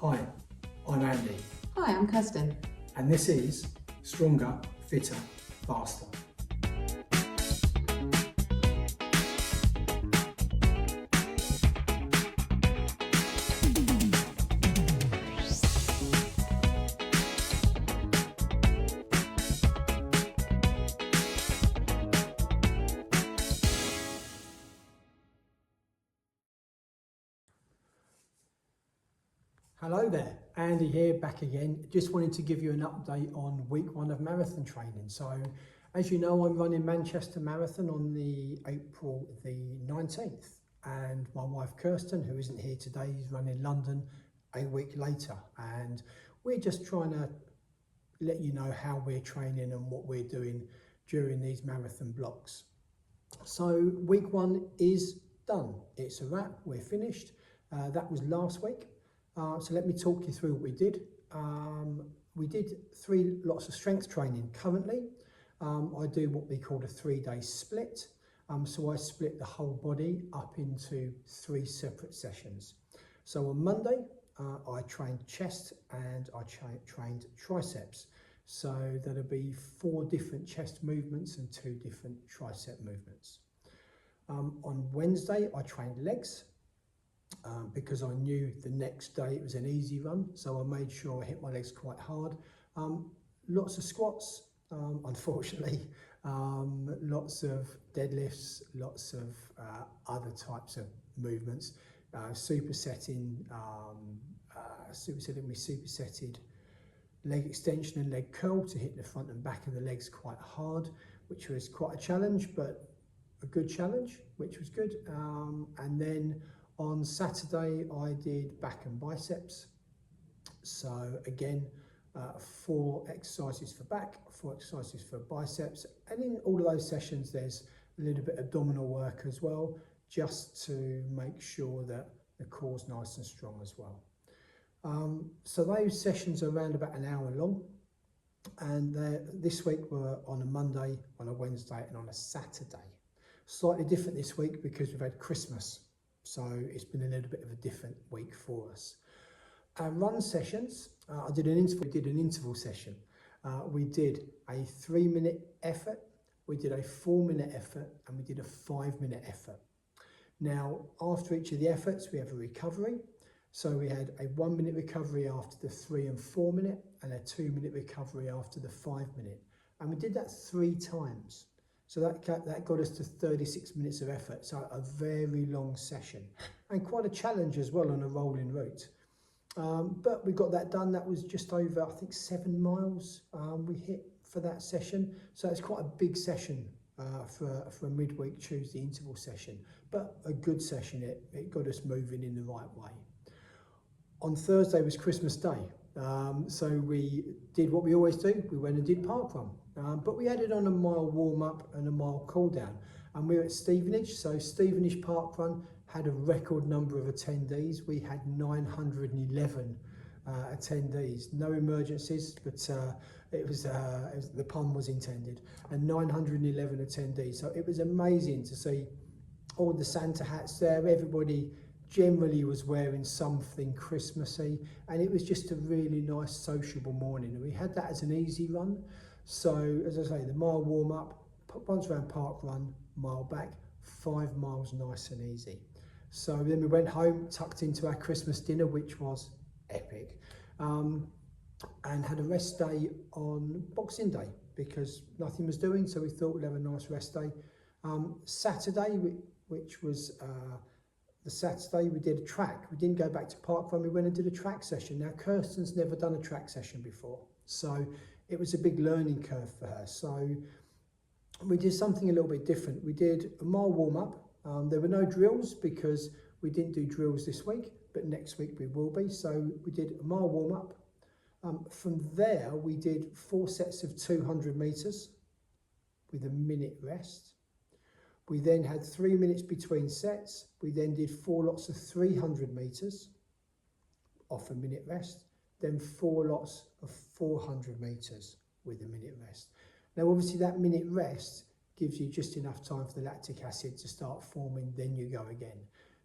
Hi, I'm Andy, Hi, I'm Kirsten. and this is Stronger, Fitter, Faster. Hello there, Andy here, back again. Just wanted to give you an update on week one of marathon training. So, as you know, I'm running Manchester Marathon on the April the 19th, and my wife Kirsten, who isn't here today, is running London a week later. And we're just trying to let you know how we're training and what we're doing during these marathon blocks. So, week one is done. It's a wrap. We're finished. That was last week. So let me talk you through what we did. We did 3 lots of strength training currently. I do what we call a 3-day split. So I split the whole body up into 3 separate sessions. So on Monday, I trained chest and I trained triceps. So that'll be 4 different chest movements and 2 different tricep movements. On Wednesday, I trained legs. Because I knew the next day it was an easy run, so I made sure I hit my legs quite hard. Lots of squats, unfortunately, lots of deadlifts, lots of other types of movements, supersetting with supersetted leg extension and leg curl to hit the front and back of the legs quite hard, which was quite a challenge, but a good challenge, which was good. And then on Saturday, I did back and biceps. So again, 4 exercises for back, 4 exercises for biceps. And in all of those sessions, there's a little bit of abdominal work as well, just to make sure that the core's nice and strong as well. So those sessions are around about an hour long. And this week were on a Monday, on a Wednesday, and on a Saturday. Slightly different this week because we've had Christmas. So it's been a little bit of a different week for us. Our run sessions, we did an interval session. We did a 3-minute effort, we did a 4-minute effort, and we did a 5-minute effort. Now, after each of the efforts, we have a recovery. So we had a 1-minute recovery after the 3 and 4 minute, and a 2-minute recovery after the 5 minute. And we did that 3 times. So that got us to 36 minutes of effort, so a very long session and quite a challenge as well on a rolling route. But we got that done. That was just over, I think, 7 miles we hit for that session. So it's quite a big session for a midweek Tuesday interval session, but a good session. It got us moving in the right way. On Thursday was Christmas Day. So we did what we always do. We went and did parkrun. But we added on a mile warm-up and a mile cool-down. And we were at Stevenage, so Stevenage Parkrun had a record number of attendees. We had 911 attendees. No emergencies, but the pun was intended. And 911 attendees. So it was amazing to see all the Santa hats there. Everybody generally was wearing something Christmassy, and it was just a really nice sociable morning. And we had that as an easy run. So, as I say, the mile warm-up, once around park run, mile back, 5 miles nice and easy. So then we went home, tucked into our Christmas dinner, which was epic, and had a rest day on Boxing Day because nothing was doing, so we thought we'd have a nice rest day. Saturday, which was the Saturday, we did a track. We didn't go back to parkrun, we went and did a track session. Now, Kirsten's never done a track session before, so it was a big learning curve for her. So we did something a little bit different. We did a mile warm-up. There were no drills because we didn't do drills this week, but next week we will be. So we did a mile warm-up. From there, we did 4 sets of 200 metres with a minute rest. We then had 3 minutes between sets. We then did 4 lots of 300 metres off a minute rest. Then 4 lots of 400 metres with a minute rest. Now, obviously, that minute rest gives you just enough time for the lactic acid to start forming, then you go again.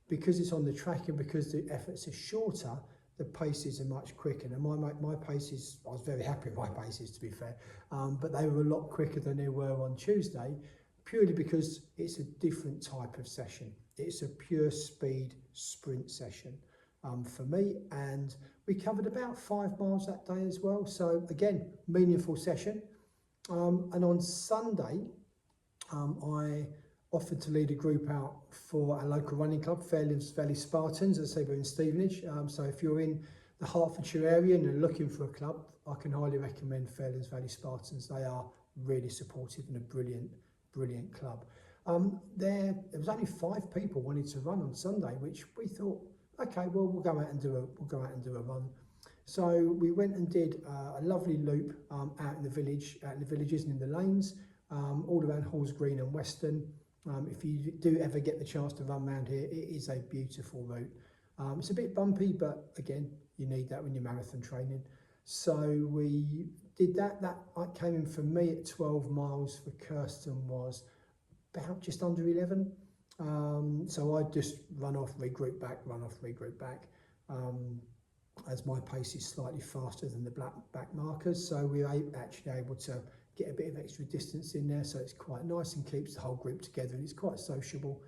Because it's on the track and because the efforts are shorter, the paces are much quicker. And my paces, I was very happy with my paces, to be fair, but they were a lot quicker than they were on Tuesday, purely because it's a different type of session. It's a pure speed sprint session for me, and we covered about 5 miles that day as well. So again, meaningful session. And on Sunday, I offered to lead a group out for our local running club, Fairlands Valley Spartans. As I say, we're in Stevenage. So if you're in the Hertfordshire area and you're looking for a club, I can highly recommend Fairlands Valley Spartans. They are really supportive and a brilliant club. There was only 5 people wanting to run on Sunday, which we thought, okay, well, we'll go out and do a run. So we went and did a lovely loop out in the village, out in the villages and in the lanes, all around Halls Green and Weston. If you do ever get the chance to run around here, it is a beautiful route. It's a bit bumpy, but again, you need that when you're marathon training. So we did that. That came in for me at 12 miles. For Kirsten was about just under 11. So I just run off, regroup back, run off, regroup back. As my pace is slightly faster than the back markers, so we are actually able to get a bit of extra distance in there, so it's quite nice and keeps the whole group together, and it's quite sociable.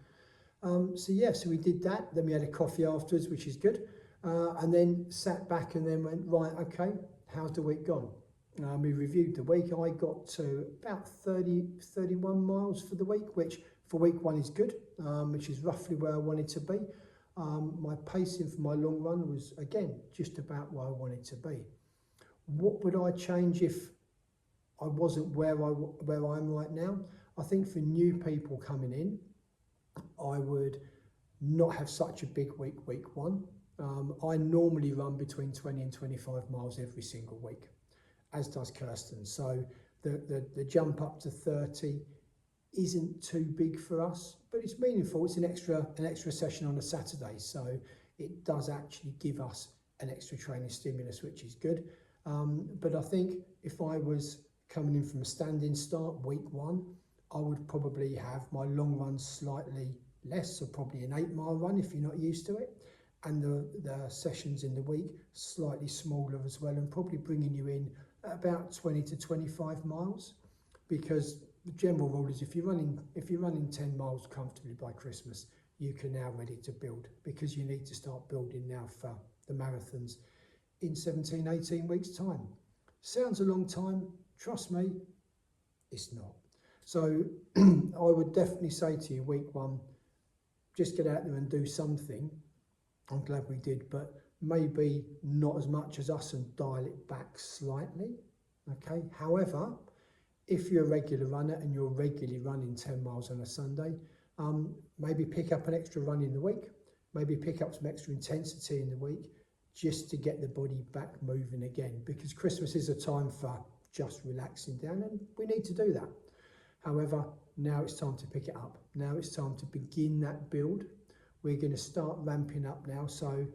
So yeah, so we did that, then we had a coffee afterwards, which is good, and then sat back and then went, right, okay, how's the week gone? We reviewed the week. I got to about 31 miles for the week, which for week 1 is good, which is roughly where I wanted to be. My pacing for my long run was, again, just about where I wanted to be. What would I change if I wasn't where I'm right now? I think for new people coming in, I would not have such a big week 1. I normally run between 20 and 25 miles every single week, as does Kirsten. So the jump up to 30 isn't too big for us, but it's meaningful. It's an extra session on a Saturday, so it does actually give us an extra training stimulus, which is good. But I think if I was coming in from a standing start week 1, I would probably have my long run slightly less, so probably an 8-mile run if you're not used to it, and the sessions in the week slightly smaller as well, and probably bringing you in at about 20 to 25 miles, because the general rule is if you're running 10 miles comfortably by Christmas, you can now ready to build, because you need to start building now for the marathons in 17, 18 weeks time. Sounds a long time, trust me, it's not. So I would definitely say to you, week 1, just get out there and do something. I'm glad we did, but maybe not as much as us, and dial it back slightly, okay? However, if you're a regular runner and you're regularly running 10 miles on a Sunday, maybe pick up an extra run in the week, maybe pick up some extra intensity in the week, just to get the body back moving again, because Christmas is a time for just relaxing down, and we need to do that. However, now it's time to pick it up. Now it's time to begin that build. We're going to start ramping up now. So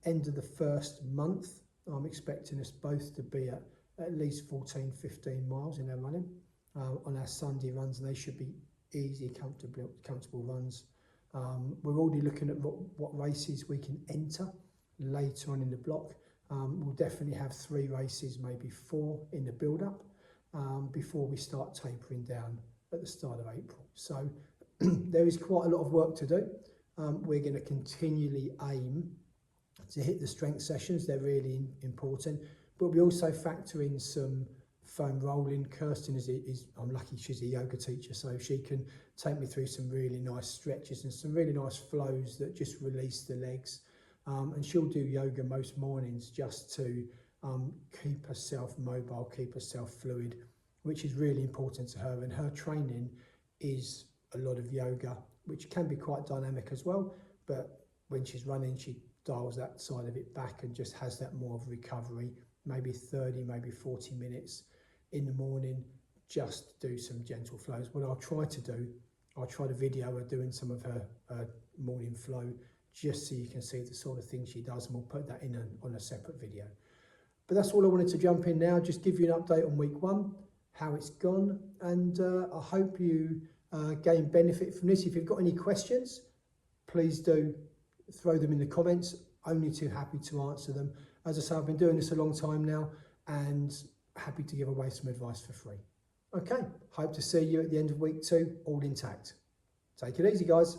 end of the first month, I'm expecting us both to be at least 14, 15 miles in our running on our Sunday runs, and they should be easy, comfortable runs. We're already looking at what races we can enter later on in the block. We'll definitely have 3 races, maybe 4 in the build-up before we start tapering down at the start of April. So there is quite a lot of work to do. We're going to continually aim to hit the strength sessions. They're really important, but we also factor in some foam rolling. Kirsten I'm lucky she's a yoga teacher, so she can take me through some really nice stretches and some really nice flows that just release the legs. And she'll do yoga most mornings just to keep herself mobile, keep herself fluid, which is really important to her. And her training is a lot of yoga, which can be quite dynamic as well. But when she's running, she dials that side of it back and just has that more of recovery, maybe 30, maybe 40 minutes in the morning, just do some gentle flows. What I'll try to do, I'll try to video her doing some of her morning flow, just so you can see the sort of things she does, and we'll put that in on a separate video. But that's all I wanted to jump in now, just give you an update on week 1, how it's gone, and I hope you gain benefit from this. If you've got any questions, please do throw them in the comments. only too happy to answer them. As I say, I've been doing this a long time now and happy to give away some advice for free. Okay, hope to see you at the end of week 2, all intact. Take it easy, guys.